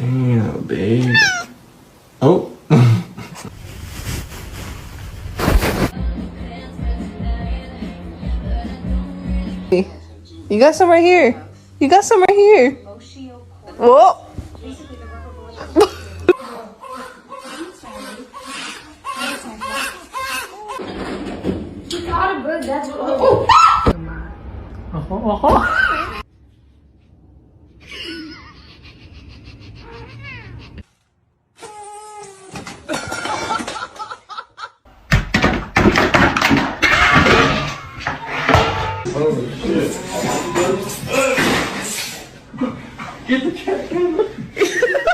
Damn, babe. Oh. You got some right here. You got some right here. Whoa. Ako.